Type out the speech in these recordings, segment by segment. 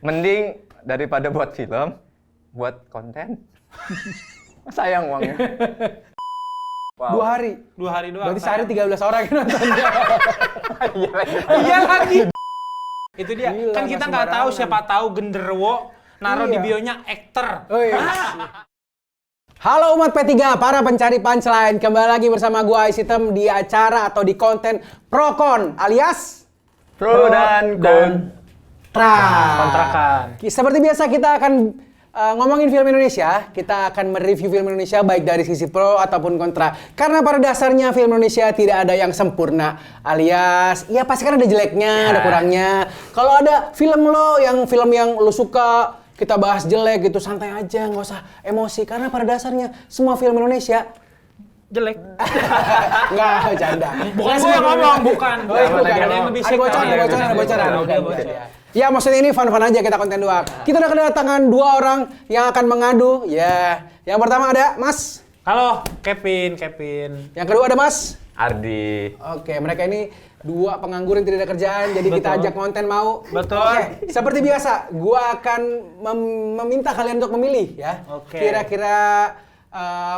Mending daripada buat film, buat konten. Sayang uangnya. Wow. 2 hari. 2 hari doang. Berarti sehari 13 orang yang nontonnya. Iya lagi. Itu dia. Gila, kan kita nggak tahu, siapa tahu genderuwo naruh di bionya aktor. Oh, iya. Halo umat P3, para pencari punchline. Kembali lagi bersama gua Ais Hitam di acara atau di konten Prokon alias Pro dan Kontra. Kontrakan. Seperti biasa kita akan ngomongin film Indonesia. Kita akan mereview film Indonesia baik dari sisi pro ataupun kontra. Karena pada dasarnya film Indonesia tidak ada yang sempurna. Alias, ya pasti kan ada jeleknya, ada kurangnya. Kalau ada film yang lo suka, kita bahas jelek gitu, santai aja, nggak usah emosi. Karena pada dasarnya semua film Indonesia Jelek. Nggak, bercanda. Bukan gue yang ngomong, bukan. Ada yang lebih ada bocoran. Oke. Ya maksudnya ini fun-fun aja, kita konten doang. Kita udah kedatangan 2 orang yang akan mengadu. Ya, yang pertama ada Mas. Halo, Kevin. Yang kedua ada Mas Ardi. Oke, mereka ini 2 pengangguran tidak ada kerjaan, jadi kita ajak konten mau. Betul. Oke, seperti biasa, gua akan meminta kalian untuk memilih ya. Oke. Kira-kira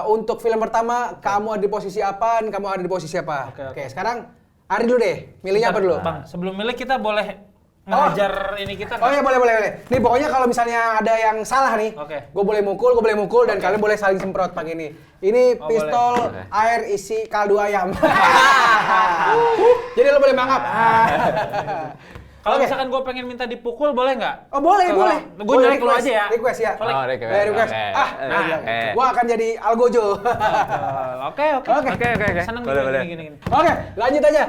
untuk film pertama, kamu ada di posisi apa dan kamu ada di posisi apa? Oke, sekarang Ari dulu deh, milihnya apa dulu? Bang, sebelum milih kita boleh ngehajar ini kita. Oh iya, boleh. Nih pokoknya kalau misalnya ada yang salah nih, gue boleh mukul, dan kalian boleh saling semprot pakai ini. Ini pistol air isi kaldu ayam. Jadi lo boleh mangap. Kalau misalkan gue pengen minta dipukul, boleh nggak? Oh boleh. Gue nyari lu aja ya. Request ya. Request. Gua akan jadi Algojo. Oke. Seneng gini. Oke, lanjut aja.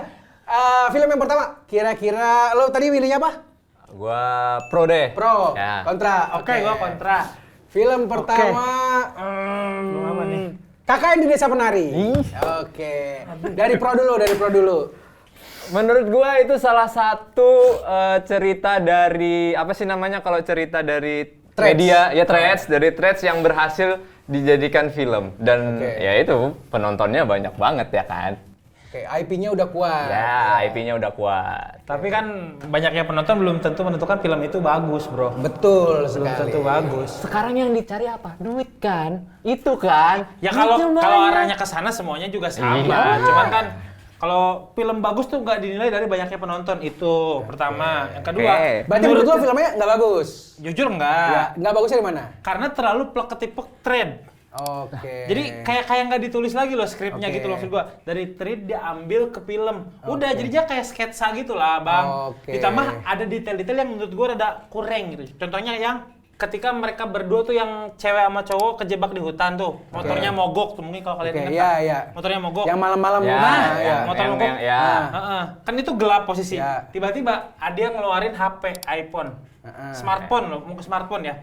Film yang pertama, kira-kira lo tadi milihnya apa? Gua pro deh. Pro, ya. kontra. Oke, gua kontra. Film pertama, Apa nih? Kakak yang di Desa Penari. Oke. Dari pro dulu. Menurut gua itu salah satu cerita dari apa sih namanya kalau cerita dari media ya dari threads yang berhasil dijadikan film dan ya itu penontonnya banyak banget ya kan. Oke, IP-nya udah kuat. Ya, IP-nya udah kuat. Tapi kan banyaknya penonton belum tentu menentukan film itu bagus, bro. Betul sekali. Belum tentu bagus. Sekarang yang dicari apa? Duit kan? Itu kan. Ya kalau arahnya ke sana semuanya juga sama. Iya. Cuman kan kalau film bagus tuh nggak dinilai dari banyaknya penonton itu pertama. Yang kedua, berarti menurut lo filmnya nggak bagus? Jujur nggak. Ya, nggak bagusnya di mana? Karena terlalu plek-ketipek thread. Oke. Jadi kayak nggak ditulis lagi loh skripnya gitu loh maksud gua. Dari thread dia ambil ke film. Udah jadinya kayak sketsa gitu lah, Bang. Ditambah ada detail-detail yang menurut gua rada kurang gitu. Contohnya yang ketika mereka berdua tuh yang cewek sama cowok kejebak di hutan tuh. Motornya mogok tuh mungkin kalau kalian ingat. Iya. Motornya mogok. Yang malam-malam motor mogok. Kan itu gelap posisi. Ya. Tiba-tiba ada yang ngeluarin HP iPhone. Smartphone loh, mau ke smartphone ya.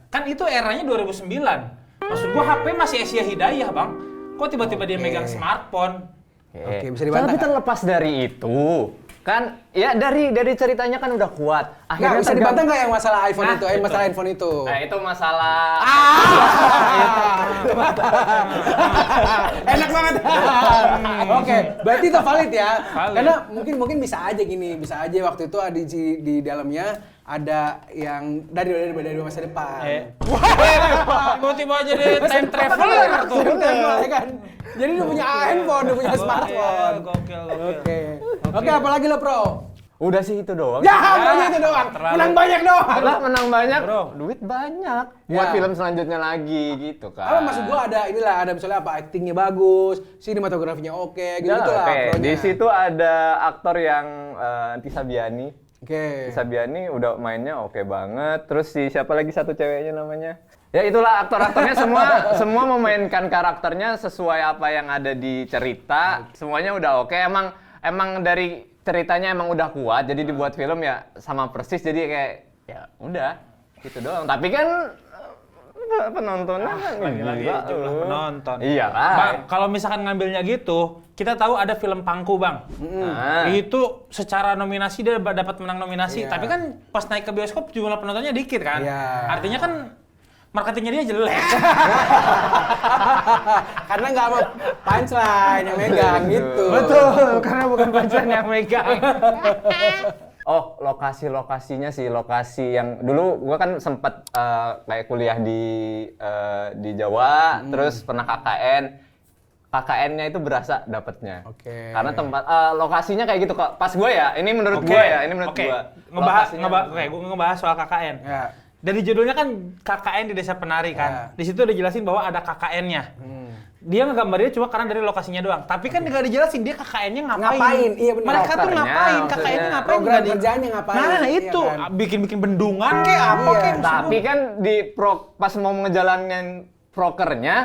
Kan itu eranya 2009. Maksud gua HP masih Asia Hidayah, Bang. Kok tiba-tiba dia megang smartphone? Oke, bisa dibantah. Tapi terlepas dari itu, kan ya dari ceritanya kan udah kuat. Akhirnya bisa dibantah nggak yang masalah iPhone itu? Masalah handphone itu. Nah, itu masalah. Enak banget. Oke, berarti itu valid ya. Karena mungkin bisa aja gini, bisa aja waktu itu ada di dalamnya ada yang dari masa depan. Tiba-tiba jadi time traveler tuh. Kan? Jadi dia punya handphone, dia punya smartphone. Gokil. Oke, apalagi lo pro? Udah sih itu doang. Ya, itu doang. Menang banyak doang. Lah menang banyak, Bro. duit banyak. Buat film selanjutnya lagi gitu kan. Apa maksud gua ada misalnya apa actingnya bagus, sinematografinya oke, gitu lah. Di situ ada aktor yang Tisa Biani. Tisa Oke. Biani udah mainnya oke banget. Terus siapa lagi satu ceweknya namanya? Ya itulah aktor-aktornya semua memainkan karakternya sesuai apa yang ada di cerita. Semuanya udah oke. Emang dari ceritanya emang udah kuat. Jadi dibuat film ya sama persis. Jadi kayak ya udah gitu doang. Tapi kan penontonnya lagi-lagi jumlah penonton. Iya kan. Bang, kalau misalkan ngambilnya gitu, kita tahu ada film Pangku, Bang. Itu secara nominasi dia dapat menang nominasi. Tapi kan pas naik ke bioskop jumlah penontonnya dikit kan. Artinya kan marketingnya dia jelek. Karena nggak mau punchline yang megang gitu. Betul, karena bukan punchline yang megang. Oh, lokasi-lokasinya sih, lokasi yang dulu gua kan sempet kayak kuliah di Jawa, terus pernah KKN. KKN-nya itu berasa dapetnya. Oke. Karena tempat lokasinya kayak gitu kok. Pas gua ya, ini menurut gua ya, ini menurut gua. Gue ngebahas soal KKN. Ya. Dari judulnya kan KKN di Desa Penari kan. Ya. Di situ udah jelasin bahwa ada KKN-nya. Dia ngegambarnya cuma karena dari lokasinya doang. Tapi kan nggak dijelasin dia KKN-nya ngapain. Ngapain? Iya benar. Mereka tuh Karakternya, ngapain? maksudnya. KKN-nya ngapain? Program Nggak di- kerjanya ngapain? Nah Iya itu kan? bikin bendungan kayak apa Iya. kayak. Tapi kan pas mau ngejalanin prokernya,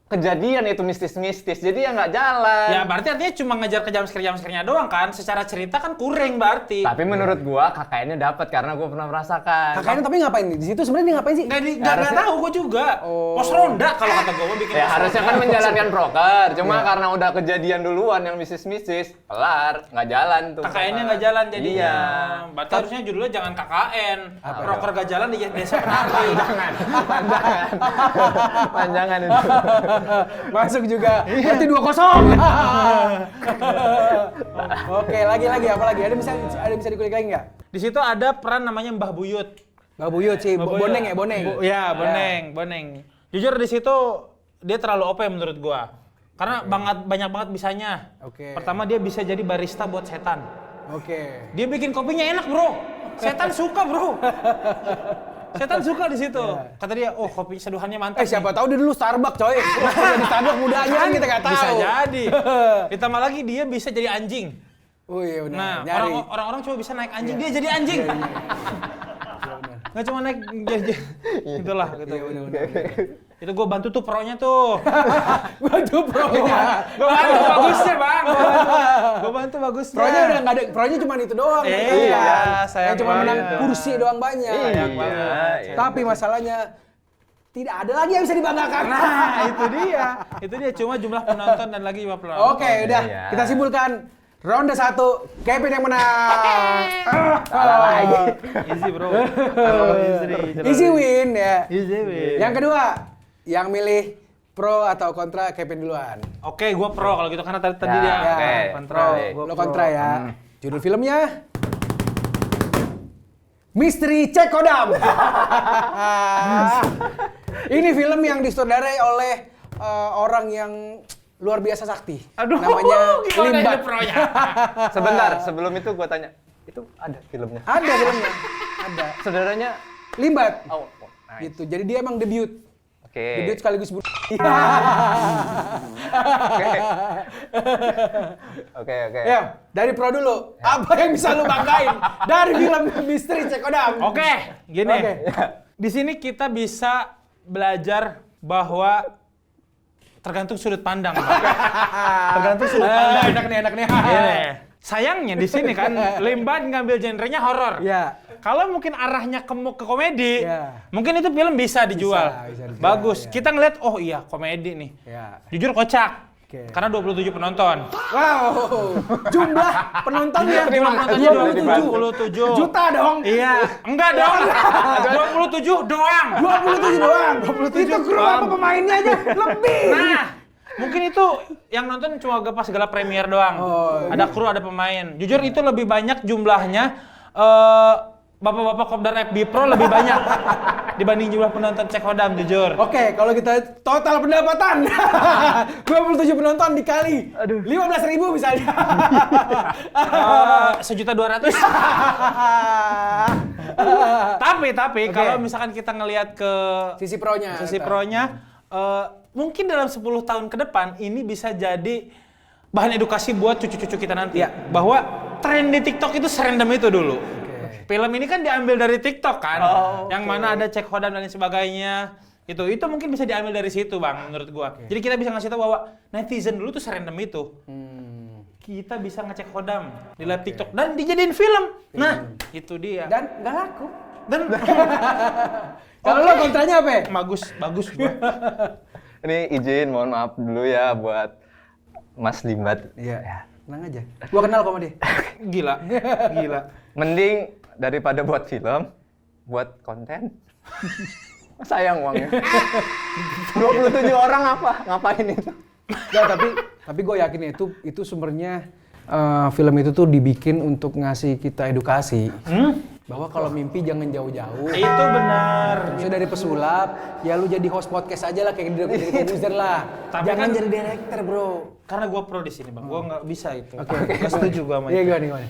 kejadian itu mistis-mistis, jadi ya nggak jalan. Ya berarti artinya cuma ngejar ke jumpscare-nya doang kan? Secara cerita kan kurang berarti. Tapi menurut gua KKN-nya dapat karena gua pernah merasakan. KKN tapi ngapain nih? Di situ sebenarnya dia ngapain sih? Nggak tahu gue juga. Pos ronda kalau kata gue bikin Ya pos harusnya ronda. kan menjalankan proker, cuma karena udah kejadian duluan yang mistis-mistis, kelar, nggak jalan tuh. KKN-nya nggak jalan jadinya. Iya. Berarti harusnya judulnya jangan KKN. Proker gak jalan di Desa Penari. Panjangan itu. Masuk juga. Berarti 2-0. Oke, lagi apa lagi? Ada bisa dikulik lagi nggak? Di situ ada peran namanya Mbah Buyut. Mbak Buyut sih, Mbah Buyut. Boneng ya, Boneng. Ya, Boneng. Jujur di situ dia terlalu OP menurut gua. Karena banyak banget bisanya. Oke. Pertama dia bisa jadi barista buat setan. Oke. Dia bikin kopinya enak, Bro. Setan suka, Bro. Setan suka di situ. Kata dia, "Oh, kopi seduhannya mantap." Siapa tahu dia dulu Starbucks, coy. Jadi Starbucks mudanya kan kita nggak tahu. Bisa jadi. Ditambah lagi dia bisa jadi anjing. Oh iya benar. Nah, Nyari. orang-orang cuma bisa naik anjing, dia jadi anjing. Nggak cuma naik itulah gitu. Iya, benar. Itu gue bantu tuh pro-nya tuh. Bantu pro-nya. Gue bantu bagusnya, Bang. Gue bantu bagusnya. Pro-nya udah nggak ada, pro-nya cuma itu doang. Iya, sayang Yang cuma menang banget. kursi doang banyak. Sayang Iya, banget. iya. Tapi masalahnya tidak ada lagi yang bisa dibanggakan. Nah, itu dia. Itu dia cuma jumlah penonton dan lagi jumlah penonton. Oke, udah. Iya. Kita simpulkan. Ronde 1, Kevin yang menang. Salah lagi. Easy, Bro. Easy win ya. Easy win. Yang kedua, yang milih pro atau kontra Kevin duluan. Oke, gue pro kalau gitu karena tadi Ya, dia oke. kontra. Pro. Gua Lo pro. kontra ya. Judul filmnya Misteri Cek Kodam. Ini film yang disutradarai oleh orang yang luar biasa sakti. Aduh, namanya gimana Limbat. ini pro-nya? Sebentar, sebelum itu gua tanya, itu ada filmnya? Ada filmnya. Ada. Saudaranya? Limbat. Oh, nice. Gitu. Jadi dia emang debut. Oke. Debut sekaligus bunuh. Oke. Ya, dari pro dulu. Apa yang bisa lu banggain dari film Misteri Cek Kodam? Oke, gini. Oke. Di sini kita bisa belajar bahwa tergantung sudut pandang. Tergantung sudut pandang. Enak nih. Gini. Sayangnya di sini kan Limbat ngambil genrenya horor. Ya. Kalau mungkin arahnya ke komedi, Ya. mungkin itu film bisa dijual. Bisa dijual, Bagus. ya. Kita ngeliat, oh iya komedi nih. Ya. Jujur kocak. Oke. Karena 27 penonton. Wow. Jumlah penontonnya Jumlah penontonnya 27. Juta dong. Iya. Enggak dong. 27 doang. 27 doang. 27 Itu kru apa pemainnya aja lebih. Nah, mungkin itu yang nonton cuma pas gala premier doang. Oh, Ada kru, ada pemain. Jujur itu lebih banyak jumlahnya. Bapak-bapak Kopdar FB Pro lebih banyak dibanding jumlah penonton Cek Kodam, jujur. Oke, kalau kita total pendapatan 27 penonton dikali 15.000 misalnya. 1.200.000. Tapi Oke. kalau misalkan kita ngelihat ke Sisi pro-nya. sisi pro-nya, mungkin dalam 10 tahun ke depan ini bisa jadi bahan edukasi buat cucu-cucu kita nanti. Iya. Bahwa tren di TikTok itu serandom itu dulu. Film ini kan diambil dari TikTok kan, yang mana ada Cek Kodam dan lain sebagainya. Itu mungkin bisa diambil dari situ, Bang, menurut gua. Jadi kita bisa ngasih tahu bahwa netizen dulu tuh serandom itu. Kita bisa ngecek Kodam di live TikTok dan dijadiin film. Nah, itu dia. Dan nggak laku. Dan Kalau lo kontranya apa? bagus gua. Ini izin, mohon maaf dulu ya buat Mas Limbat. Iya. Tenang aja. Gua kenal kok sama dia. Gila. Iya. Mending daripada buat film, buat konten. Sayang uangnya. 27 orang apa? Ngapain itu? Nggak, tapi gue yakin ya itu sumbernya film itu tuh dibikin untuk ngasih kita edukasi. Bahwa kalau mimpi jangan jauh-jauh. Itu benar. Bisa dari pesulap, ya lu jadi host podcast aja lah kayak dari produser lah. Tapi Jangan kan- jadi director, Bro. Karena gua pro di sini, Bang. Gua nggak bisa itu. Oke. Nggak setuju gua sama Iya, itu. gimana?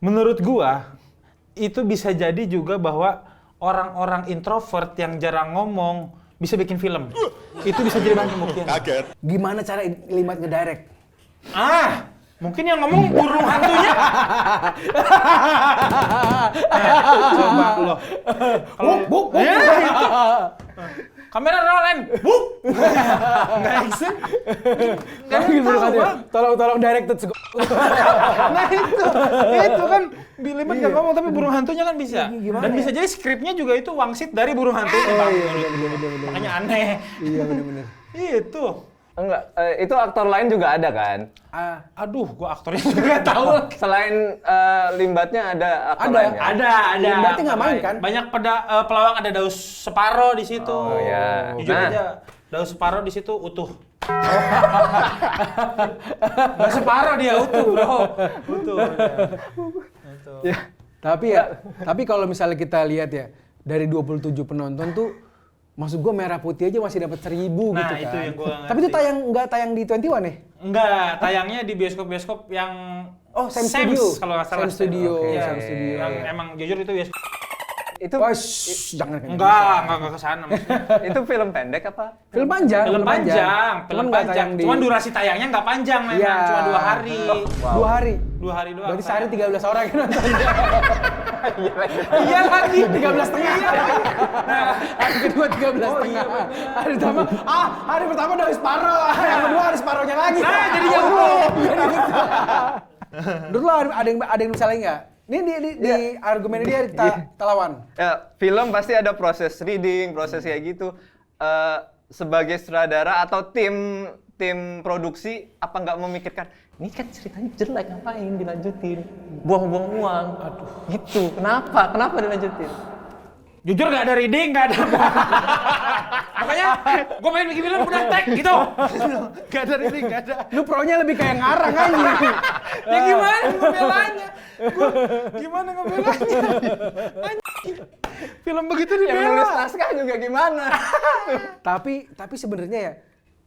Menurut gua, itu bisa jadi juga bahwa orang-orang introvert yang jarang ngomong bisa bikin film. Itu bisa jadi bahan pembuktian. Gimana cara Limbat ngedirect? Mungkin yang ngomong burung hantunya. Coba lo. Buk. Ya, itu. Kamera rolling. Buk. Nggak action. Nggak tahu, Bang. Tolong directed. Nah itu kan Bilimet nggak ngomong tapi burung hantunya kan bisa. Gimana Dan ya? bisa jadi skripnya juga itu wangsit dari burung hantunya, Bang. Makanya aneh. Iya benar-benar. Itu. Enggak, itu aktor lain juga ada kan? Aduh, gua aktornya juga nggak tahu. Selain Limbatnya ada aktor Ada. lain ya? Ada. Limbatnya nggak main kan? Banyak pelawak, ada Daus Separo di situ. Oh, iya. Jujur Nah. aja, Daus Separo di situ utuh. Nggak separoh dia utuh, Bro. Utuh. Ya. Tapi kalau misalnya kita lihat ya, dari 27 penonton tuh maksud gue merah putih aja masih dapat 1.000 Nah, gitu kan. itu yang gua nggak Tapi itu ngerti. nggak tayang di 21 ya? Enggak, tayangnya di bioskop-bioskop yang Oh, Sam Sam's, Studio. kalau nggak salah. Sam Studio, Iya, Sam Studio. Yang emang jujur itu bioskop. Itu Oh, jangan. Enggak kesana maksudnya. itu film pendek apa? Film panjang. Film panjang, Cuman film nggak panjang. tayang di- Cuman durasi tayangnya nggak panjang memang, Iya. cuma 2 hari. 2 hari. 2 hari doang. Berarti sehari 13 orang yang nonton. Iya lagi. 13,5. Hari kedua 13,5. Hari pertama, hari pertama udah separuh. Yang kedua hari separuhnya lagi. Nah, jadi jauh. Menurut lo ada yang misalnya nggak? Ini di argumennya dia kita lawan. Ya, film pasti ada proses reading, proses kayak gitu. Sebagai sutradara atau tim produksi, apa nggak memikirkan, ini kan ceritanya jelek, ngapain dilanjutin? Buang-buang uang. Aduh, gitu. Kenapa dilanjutin? Jujur nggak ada reading, nggak ada. Makanya gue pengen bikin film udah tag gitu. Nggak ada reading, nggak ada. Lu pro-nya lebih kayak ngarang aja. Ya gimana ngebelanya? Gimana ngebelanya? Anjing. Film begitu Yang nulis dibela. naskah juga gimana? Tapi sebenarnya ya,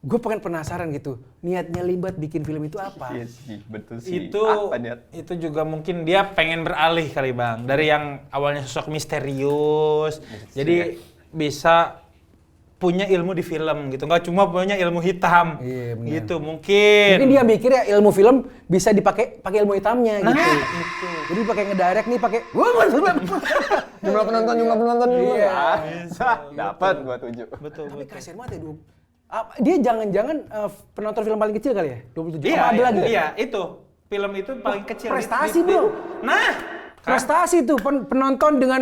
gue pengen penasaran gitu. Niatnya Limbat bikin film itu apa? Iya sih, betul sih. Itu Apa niat? itu juga mungkin dia pengen beralih kali, Bang, dari yang awalnya sosok misterius jadi bisa punya ilmu di film gitu, nggak cuma punya ilmu hitam. Iya, benar. Gitu mungkin Mungkin dia mikir ya ilmu film bisa pakai ilmu hitamnya Nah, gitu. itu. Jadi pakai ngedirect nih pakai Jumlah penonton juga. Iya. Dapat gua 7. betul Tapi betul. kasihan banget ya, dia jangan-jangan penonton film paling kecil kali ya? 27. Iya, Apa ada lagi? iya, itu film itu paling kecil. prestasi, Bro. Nah, Prestasi tuh penonton dengan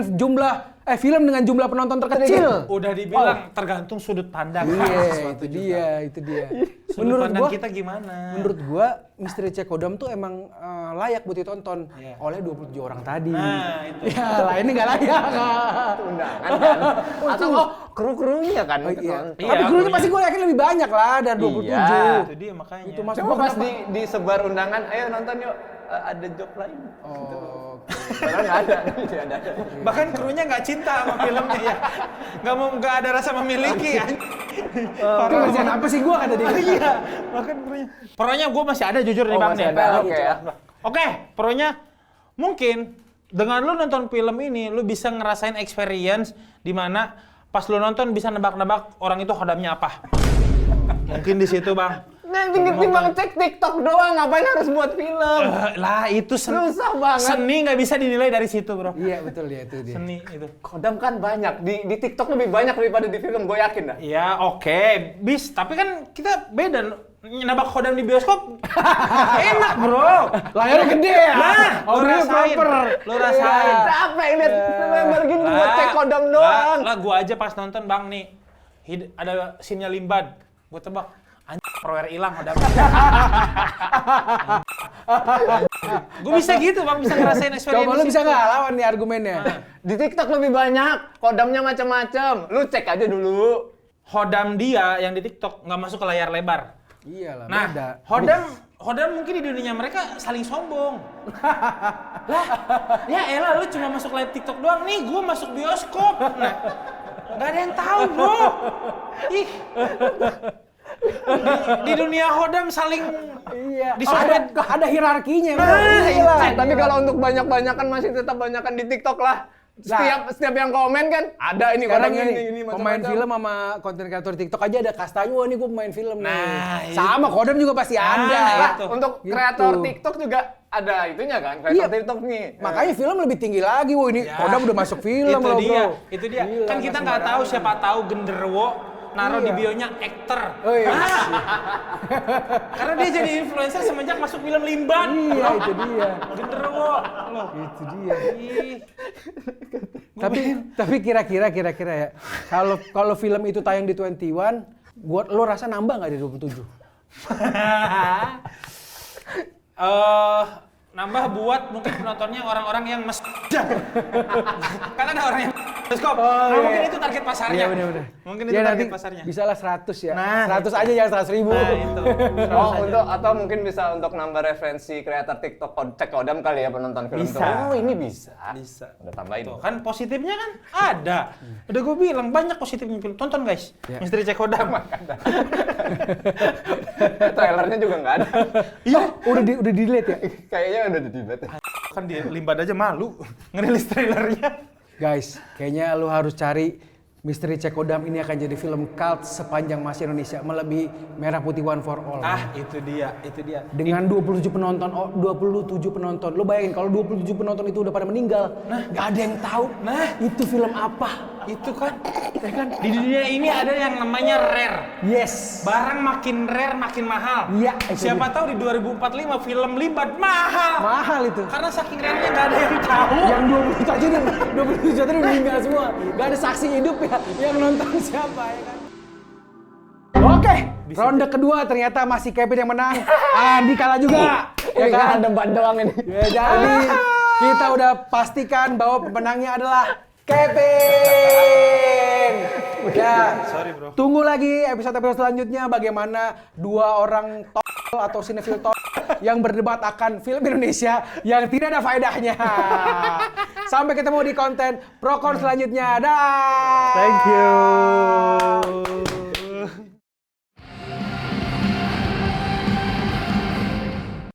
film dengan jumlah penonton terkecil. udah dibilang tergantung sudut pandang. Iya, Sesuatu itu juga. itu dia. Sudut pandang kita gimana? Menurut gua Misteri Cekodam tuh emang layak buat ditonton Iya. oleh 27 orang tadi. Nah, itu. Ya, lainnya nggak layak. Undangan kan? Atau kru-krunya kan? Oh, iya. Iya, Tapi gurunya gurunya. pasti gua yakin lebih banyak lah dari 27. Iya. Itu dia makanya. Itu mas Coba pas disebar undangan, ayo nonton yuk. Ada job lain. Oh. Padahal nggak ada. Bahkan krunya nggak cinta sama filmnya ya, nggak ada rasa memiliki. Itu kerjaan apa sih gua kata dia? Iya, bahkan krunya. Pronya gue masih ada jujur nih, Oh, Bang masih nih. ada, oke ya. Oke, pronya mungkin dengan lu nonton film ini lu bisa ngerasain experience di mana pas lu nonton bisa nebak-nebak orang itu khodamnya apa. Mungkin di situ, Bang. Nah, timbang cek TikTok doang, ngapain harus buat film? Lah itu Susah banget. Seni nggak bisa dinilai dari situ, Bro. Iya betul ya itu dia. Seni itu. Kodam kan banyak, di TikTok lebih banyak daripada di film, gue yakin dah. Ya oke, tapi kan kita beda nebak khodam di bioskop. Enak, Bro. Layarnya gede ya. Nah, lu Audionya rasain. proper. Lu rasain. Capek liat lebar gini buat cek kodam doang. Lah gua aja pas nonton, Bang, nih. Ada scene-nya Limbad. Gua tebak anjing prower hilang kodam. Gua bisa gitu, Bang, bisa ngerasain experience. Coba lu di bisa situ. nggak lawan nih argumennya? Di TikTok lebih banyak, kodamnya macam-macam. Lu cek aja dulu. Khodam dia yang di TikTok nggak masuk ke layar lebar. Iyalah Nah, beda. Khodam Hodam mungkin di dunia mereka saling sombong. Lah, ya elah lu cuma masuk live TikTok doang nih, gua masuk bioskop. Nah, nggak ada yang tahu bro. Ih, di dunia Hodam saling ada hierarkinya. Tapi kalau untuk banyak-banyakan masih tetap banyakan di TikTok lah. Setiap yang komen kan ada ini Sekarang kodamnya ini ini pemain macam-macam. film sama konten kreator TikTok aja ada kastanya, wah ini gue pemain film nih. Nah, Sama kodam juga pasti ada. itu. Untuk Gitu. kreator TikTok juga ada itunya kan, kreator TikTok nih. Makanya film lebih tinggi lagi, wah ini kodam udah masuk film itu loh dia, bro. itu dia. Gila, Kan kita nggak tahu, siapa tahu genderuwo naruh di bionya aktor. Oh, iya. Karena dia jadi influencer semenjak masuk film Limban. Iya itu dia. Genderuwo. Loh. Itu dia. Ih. Tapi kira-kira ya, kalau film itu tayang di 21, lo rasa nambah nggak di 27? Nambah buat mungkin penontonnya orang-orang yang karena ada orang yang bioskop. Mungkin itu target pasarnya. Iya benar-benar. Mungkin itu Ya, target nanti pasarnya. bisa lah 100 ya. Nah, 100 aja jangan 100.000. Nah, itu. Atau mungkin bisa untuk nambah referensi kreator TikTok cek kodam kali ya penonton film Bisa. tuh. Oh, ini bisa. Bisa. Udah tambahin. Tuh, kan positifnya kan ada. Udah gue bilang banyak positifnya film. Tonton guys. Misteri Cek Kodam. Trailernya juga nggak ada. Iya, udah di-delete ya. Kayaknya udah di-delete. Kan di Limban aja malu ngerilis trailernya. Guys, kayaknya lu harus cari Misteri Cek Kodam. Ini akan jadi film cult sepanjang masa Indonesia, melebihi Merah Putih One for All. Itu dia. Dengan 27 penonton, 27 penonton. Lo bayangin kalau 27 penonton itu udah pada meninggal, nggak ada yang tahu. Itu film apa? Itu kan, ya kan? Di dunia ini ada yang namanya rare. Yes. Barang makin rare makin mahal. Iya, itu Siapa tahu di 2045 film Limban mahal. Mahal itu. Karena saking rare-nya nggak ada yang tahu. Yang 27 tadi udah meninggal semua. Nggak ada saksi hidup ya yang nonton siapa ya kan. Oke, ronde kedua ternyata masih Kevin yang menang. Andi kalah juga. Ya kan? Debat doang ini. Ya, jadi kita udah pastikan bahwa pemenangnya adalah Kevin. Ya, Sorry bro. tunggu lagi episode selanjutnya bagaimana dua orang tol atau sinefil tol yang berdebat akan film Indonesia yang tidak ada faedahnya. Sampai ketemu di konten Prokon selanjutnya. Dah. Thank you.